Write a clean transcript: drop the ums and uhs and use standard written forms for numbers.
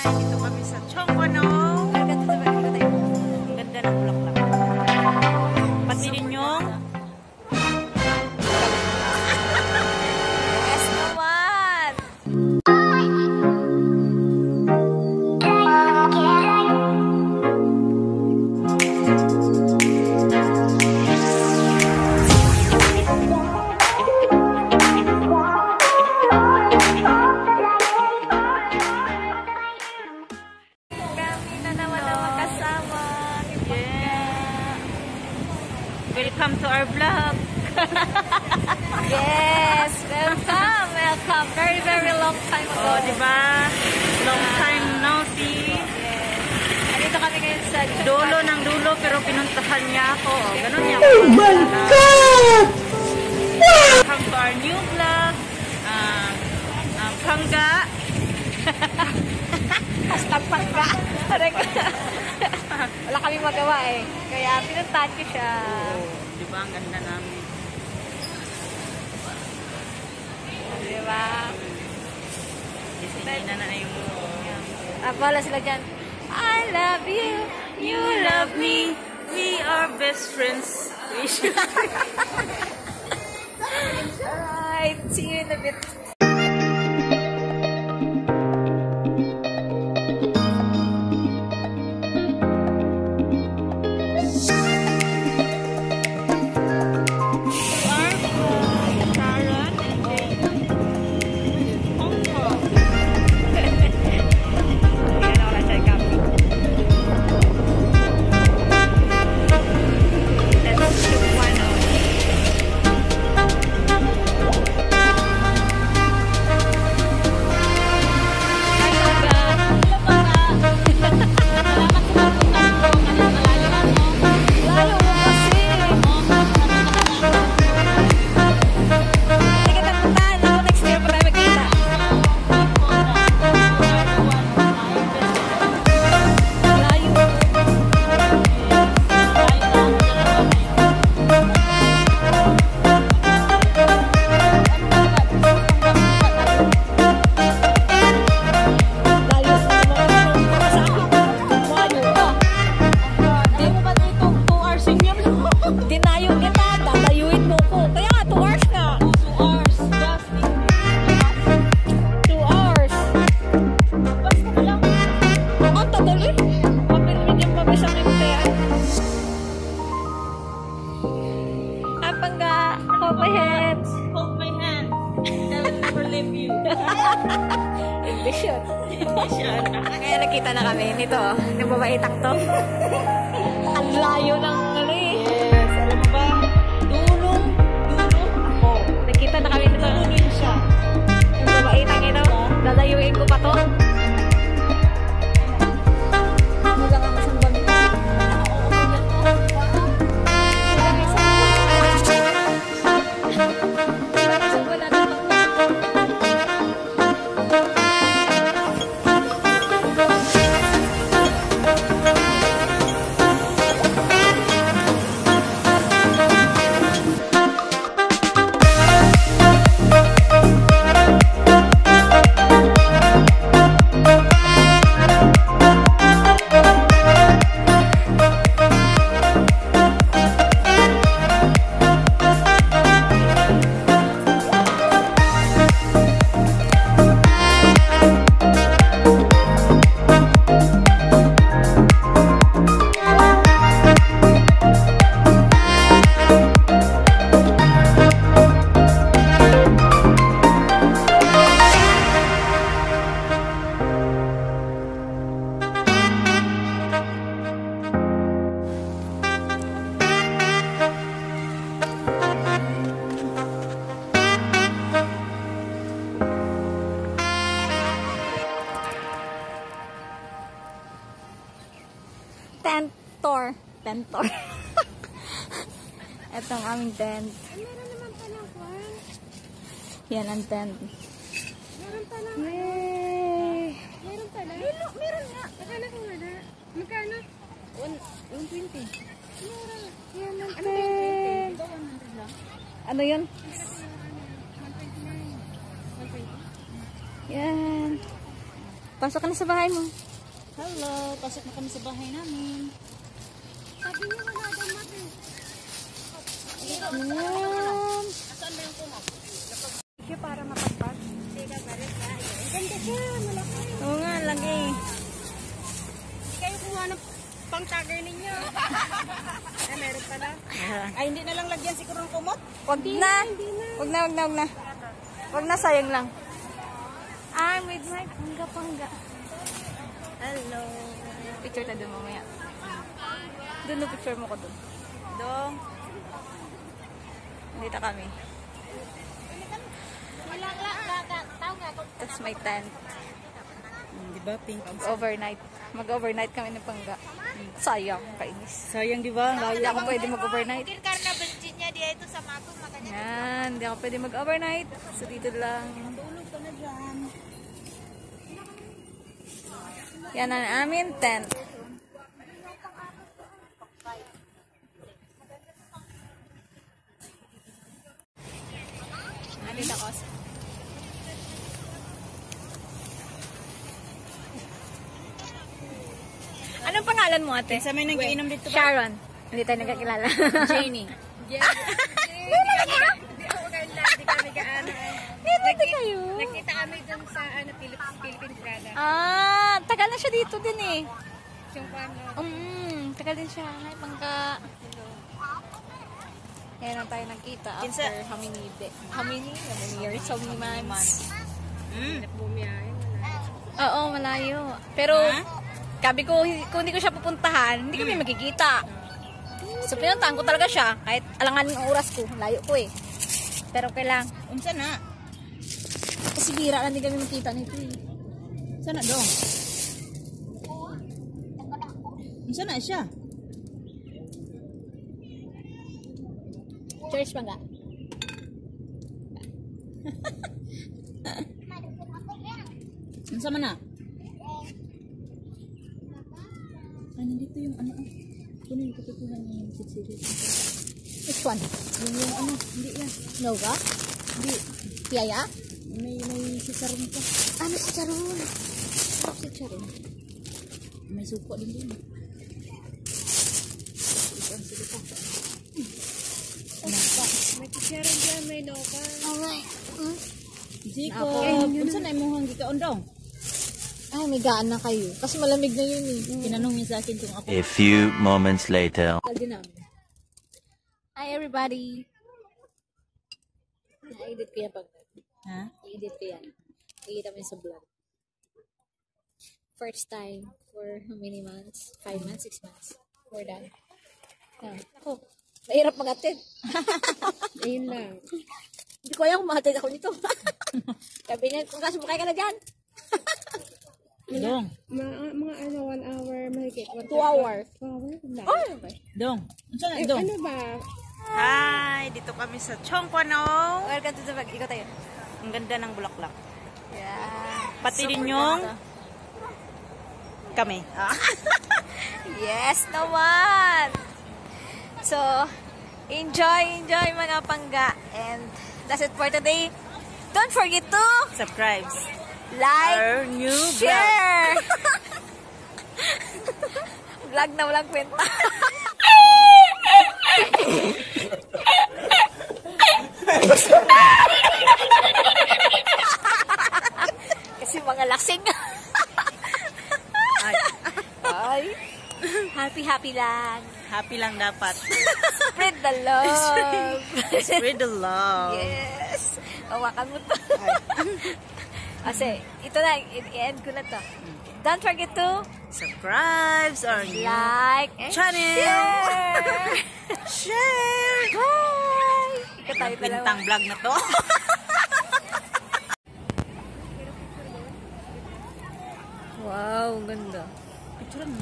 Dito kami sa Chongwano. Ang ganda ng bulaklak. Pati din yung yes naman! Welcome to our vlog. Yes, welcome. Very long time ago. Oh, diba? Long time no see. Yes. Andito kami ngayon sa dulo ng dulo pero pinuntahan niya ako. Ganun niya ako. Oh my God! Welcome to our new vlog. Pangga. hashtag pangga. Wala kami magawa eh. Kaya pinuntahan ko siya. Oh, diba? Ang ganda namin. Diba? Hindi na yung wala sila dyan. I love you. You love me. We are best friends. Alright. See you in a bit. Kaya nakita na kami nito, yung babaitang to. Ang layo ng ano eh. Yes, alam mo ba? Dulo ako. Nakita na kami nito. Dulo din siya. Yung babaitang ito, lalayuin ko pa to. Ano lang ang masambang ito? Tentor. Ito ang aming tent. Meron naman palang kwan. Yan ang tent. Meron palang. Yay! Meron pala. Meron nga. Akala ko wala. Magkano? 120. Meron. Yan ang tent. Ano yun? 129. 120. Yan. Pasok ka na sa bahay mo. Hello, pasok na kami sa bahay namin. Sabi niya wala daw mati. Ayan. Saan ba yung kumap? Siya para mapagpag. Teka, galit ka. Ang ganda siya, malaki. Oo nga, lagi. Hindi kayo kumuha ng pang-tagger ninyo. Ay, meron pala. Ay, hindi na lang lagyan siguro ng kumot? Wag na. Wag na, wag na, wag na. Wag na, sayang lang. I'm with my pangga-pangga. Hello. Picture na doon mamaya. Doon na picture mo ko doon. Dong. Dito kami. That's my tent. Di ba, pink? Overnight. Mag-overnight kami ng pangga. Sayang, kainis. Sayang, di ba? Hindi ako pwede mag-overnight. Karna Virginia dito sa Mato, makanya. Yan, hindi ako pwede mag-overnight. So dito lang. Tulog ka na dyan. Yan ang amin tent. Nandito ako. Anong pangalan mo, ate? Sa may nag-iinom dito ba? Sharon. Hindi tayo nagkakilala. Jenny. Hindi ako ganda, hindi kami gaano. Dito kayo. Nakita kami dun sa Philippine Prada. Ah, tagal na siya dito din eh. Yung paano. Tagal din siya. Ay, pangka. Kaya lang tayo nagkita Kinsa? after how many years, how many months. Bumiyahin. Oo, malayo. Pero, sabi ko, kung hindi ko siya pupuntahan, hindi kami magkikita. So, pinuntahan ko talaga siya. Kahit alanganin ang oras ko. Layo ko eh. Pero kailang. Unsa na? Kasi bira lang din kami magkita nito eh. Unsa na, Dong? Unsa na siya? Church pa nga. Unsa man na? Ay, nandito yung ano. Kunin ko tutunan yung siksiri. Which one? Yung ano, hindi yan. Nova? Hindi. Piyaya? May sisaron pa. Ano si Charon? Ano si Charon? May suko din din. May kisyaran dyan, may loka. Okay. Ziko, unsa na imong gikaon Dong? Ay, may gaan na kayo. Kasi malamig na yun eh. Tinanong niya sa akin kung ako. A few moments later. Hi everybody! Na-edit ko yan pag Ha? i-edit ko yan. Ikita mo yun sa vlog. First time for how many months? 5 months? 6 months? More than. Ako, mahirap mag-attend. Ayun lang. Hindi ko alam kung mag-attend ako nito. Sabi niya, kung kasubukay ka na dyan. Dong, Mga ano, 1 hour, mahigit. 2 hours. 2 hours? Wala. Oh, Dong. Unsa na Dong? Ano ba? Hi, dito kami sa Chongkwano. welcome to the vlog. Ikaw tayo. Ang ganda ng bulaklak. Yeah. Pati din Super yung ganda. kami. Yes naman! So, enjoy mga pangga. And that's it for today. Don't forget to Subscribe. like, Our new vlog. share! Vlog na walang kwenta. Kasi mga lasing. Ay. Happy lang. Happy lang dapat. Spread the love. Spread the love. Yes. Hawakan mo to. Kasi, ito na, i-end ko na to. Don't forget to Subscribe our new like and channel. share. Share. Bye! Ika tayo dalawa. Bintang vlog na to. Wow, ganda. Picture mo.